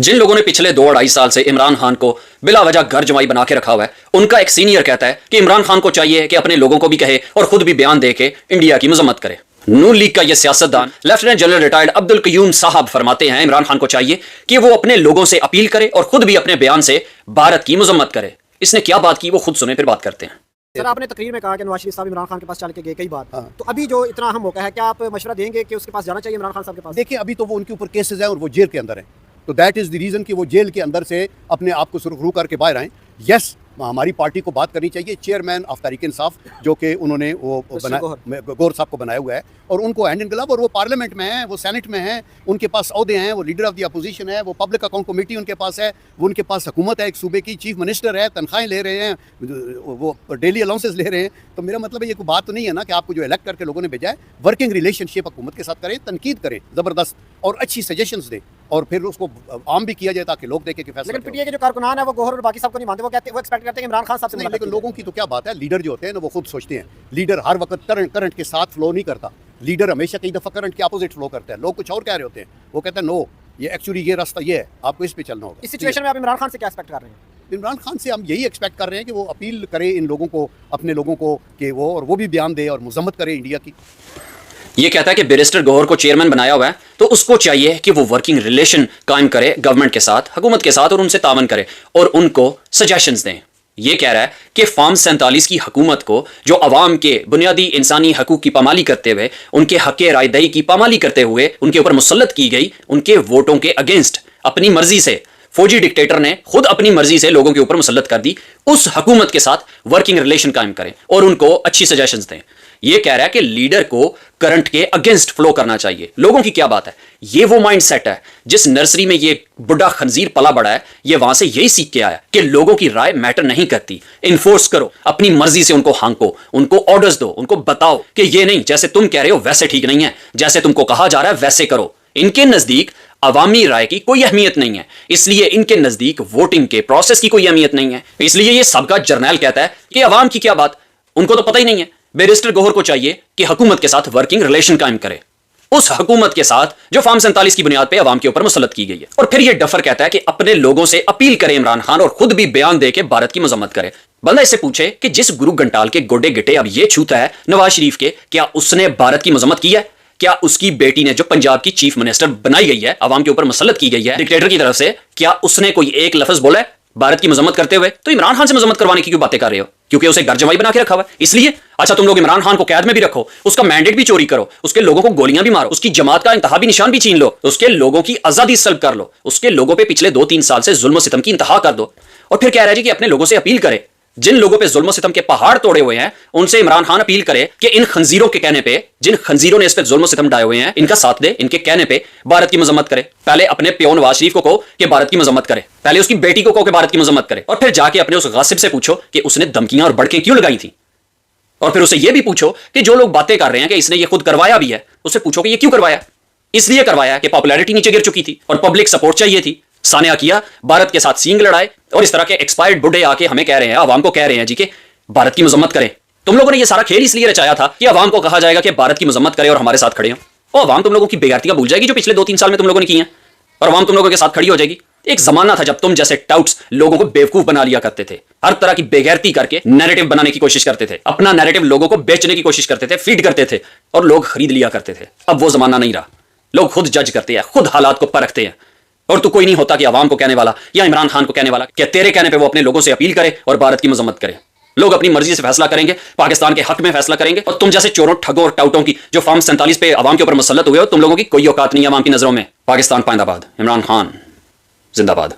जिन लोगों ने पिछले 2-2.5 साल से इमरान खान को बिला वजह घर जमाई बना के रखा हुआ है, उनका एक सीनियर कहता है कि इमरान खान को चाहिए कि अपने लोगों को भी कहे और खुद भी बयान दे के इंडिया की मजम्मत करे। नून लीग का यह सियासतदान lieutenant general retired Abdul Qayyum साहब फरमाते हैं इमरान खान को चाहिए कि वो अपने लोगों से अपील करे और खुद भी अपने बयान से भारत की मजम्मत करे। इसने क्या बात की वो खुद सुने, फिर बात करते हैं। सर, आपने तकरीर में कहा कि नवाज शरीफ साहब इमरान खान के पास चल के गए कई बार। तो अभी जो इतना अहम मौका है, क्या आप मशवरा देंगे कि उसके पास जाना चाहिए इमरान खान साहब के पास? देखिए, अभी तो वो उनके ऊपर केसेस हैं और वो जेल के अंदर हैं, तो दैट इज़ द रीज़न कि वो जेल के अंदर से अपने आप को सुरखरू करके बाहर आएँ। यस, हमारी पार्टी को बात करनी चाहिए। चेयरमैन ऑफ तहरीक इंसाफ जो कि उन्होंने वो गौर साहब को बनाया हुआ है और उनको हैंड इन ग्लव, और वो पार्लियामेंट में हैं, वो सेनेट में हैं, उनके पास ओहदे हैं, वो लीडर ऑफ द अपोजिशन है, वो पब्लिक अकाउंट कमेटी उनके पास है, वो उनके पास हुकूमत है एक सूबे की, चीफ मिनिस्टर है, तनख्वाहें ले रहे हैं, वो डेली अलाउंसेस ले रहे हैं। तो मेरा मतलब ये कोई बात तो नहीं है ना कि आपको जो इलेक्ट करके लोगों ने भेजा है, वर्किंग रिलेशनशिप हुकूमत के साथ करें, तनकीद करें ज़बरदस्त और अच्छी सजेशंस दें और फिर उसको आम भी किया जाए ताकि लोग देखें कि फैसला। लेकिन पीटीआई के जो कारकुनान है वो गौहर और बाकी सबको नहीं मानते, वो कहते, वो एक्सपेक्ट करते हैं कि इमरान खान साहब से। लेकिन लोगों की तो क्या बात है, लीडर जो होते हैं ना वो खुद सोचते हैं। लीडर हर वक्त करंट के साथ फ्लो नहीं करता, लीडर हमेशा कई दफ़ा करंट के अपोजिट फ्लो करता है। लोग कुछ और कह रहे होते हैं, वो कहते हैं नो, ये एक्चुअली ये रास्ता ये है, आपको इस पे चलना होगा। इस सिचुएशन में आप इमरान खान से क्या एक्सपेक्ट कर रहे हैं? इमरान खान से हम यही एक्सपेक्ट कर रहे हैं कि वो अपील करे इन लोगों को, अपने लोगों को, कि वो भी बयान दे और मजम्मत करे इंडिया की। ये कहता है कि बैरिस्टर गौहर को चेयरमैन बनाया हुआ है तो उसको चाहिए कि वो वर्किंग रिलेशन कायम करे गवर्नमेंट के साथ, हुकूमत के साथ, और उनसे तावन करे और उनको सजेशंस दें। ये कह रहा है कि फॉर्म 47 की हुकूमत को, जो अवाम के बुनियादी इंसानी हकूक की पामाली करते हुए, उनके हक राय दही की पामाली करते हुए उनके ऊपर मुसल्लत की गई, उनके वोटों के अगेंस्ट अपनी मर्जी से फौजी डिक्टेटर ने खुद अपनी मर्जी से लोगों के ऊपर मुसल्लत कर दी, उस हुकूमत के साथ वर्किंग रिलेशन कायम करें और उनको अच्छी सजेशंस दें। ये कह रहा है कि लीडर को करंट के अगेंस्ट फ्लो करना चाहिए। लोगों की क्या बात है, ये वो माइंड सेट है जिस नर्सरी में ये बुढ़ा खंजीर पला बड़ा है, ये वहां से यही सीख के आया कि लोगों की राय मैटर नहीं करती। इन्फोर्स करो, अपनी मर्जी से उनको हांको, उनको ऑर्डर्स दो, उनको बताओ कि ये नहीं, जैसे तुम कह रहे हो वैसे ठीक नहीं है, जैसे तुमको कहा जा रहा है वैसे करो। इनके नजदीक अवामी राय की कोई अहमियत नहीं है, इसलिए इनके नजदीक वोटिंग के प्रोसेस की कोई अहमियत नहीं है। इसलिए ये सबका जर्नैल कहता है कि अवाम की क्या बात, उनको तो पता ही नहीं है। बैरिस्टर गौहर को चाहिए कि हुकूमत के साथ वर्किंग रिलेशन कायम करे, उस हुकूमत के साथ जो फॉर्म 47 की बुनियाद पे अवाम के ऊपर मुसल्लत की गई है। और फिर ये डफर कहता है कि अपने लोगों से अपील करे इमरान खान और खुद भी बयान दे के भारत की मजम्मत करे। बंदा इससे पूछे कि जिस गुरु घंटाल के गोडे गिटे अब ये छूता है नवाज शरीफ के, क्या उसने भारत की मजम्मत की है? क्या उसकी बेटी ने जो पंजाब की चीफ मिनिस्टर बनाई गई है, अवाम के ऊपर मुसल्लत की गई है डिक्टेटर की तरफ से, क्या उसने कोई एक लफ्ज बोला है भारत की मजम्मत करते हुए? तो इमरान खान से मजम्मत करवाने की क्यों बातें कर रहे हो? क्योंकि उसे घर जमाई बना के रखा हुआ है इसलिए। अच्छा, तुम लोग इमरान खान को कैद में भी रखो, उसका मैंडेट भी चोरी करो, उसके लोगों को गोलियां भी मारो, उसकी जमात का इंतहा भी निशान भी छीन लो, उसके लोगों की आजादी सल्ब कर लो, उसके लोगों पे पिछले 2-3 साल से जुल्म सितम की इंतहा कर दो। और फिर कह रहा है जी कि अपने लोगों से अपील करे, जिन लोगों पे जुल्म सितम के पहाड़ तोड़े हुए हैं उनसे इमरान खान अपील करे कि इन खंजीरों के कहने पे, जिन खंजीरों ने इस पे जुल्म सितम डाए हुए हैं, इनका साथ दे, इनके कहने पे भारत की मजम्मत करे। पहले अपने प्यो नवाज शरीफ को कहो कि भारत की मजम्मत करे, पहले उसकी बेटी को कहो कि भारत की मजम्मत करे, और फिर जाके अपने उस गासिब से पूछो कि उसने धमकियां और बड़कें क्यों लगाई थी। और फिर उसे यह भी पूछो कि जो लोग बातें कर रहे हैं कि इसने ये खुद करवाया भी है, उससे पूछो कि ये क्यों करवाया। इसलिए करवाया कि पॉपुलैरिटी नीचे गिर चुकी थी और पब्लिक सपोर्ट चाहिए थी। सानिया किया, भारत के साथ सींग लड़ाए, और इस तरह के एक्सपायर्ड बुढ़े आके हमें कह रहे हैं, आवाम को कह रहे हैं जी कि भारत की मजम्मत करें। तुम लोगों ने ये सारा खेल इसलिए रचाया था कि आवाम को कहा जाएगा कि भारत की मजम्मत करे और हमारे साथ खड़े हो। और आवाम तुम लोगों की बेगैरतियां भूल जाएगी जो पिछले 2-3 साल में तुम लोगों ने की हैं, और आवाम तुम लोगों के साथ खड़ी हो जाएगी। एक जमाना था जब तुम जैसे टाउट्स लोगों को बेवकूफ बना लिया करते थे, हर तरह की बेगैरती करके नैरेटिव बनाने की कोशिश करते थे, अपना नैरेटिव लोगों को बेचने की कोशिश करते थे, फीड करते थे और लोग खरीद लिया करते थे। अब वो जमाना नहीं रहा, लोग खुद जज करते हैं, खुद हालात को परखते हैं। और तो कोई नहीं होता कि आवाम को कहने वाला या इमरान खान को कहने वाला कि तेरे कहने पे वो अपने लोगों से अपील करे और भारत की मजम्मत करे। लोग अपनी मर्जी से फैसला करेंगे, पाकिस्तान के हक में फैसला करेंगे, और तुम जैसे चोरों, ठगों और टाउटों की जो फॉर्म 47 पे आवाम के ऊपर मुसल्लत हुए हो, तुम लोगों की कोई औकात नहीं है आवाम की नजरों में। पाकिस्तान पाइंदाबाद, इमरान खान जिंदाबाद।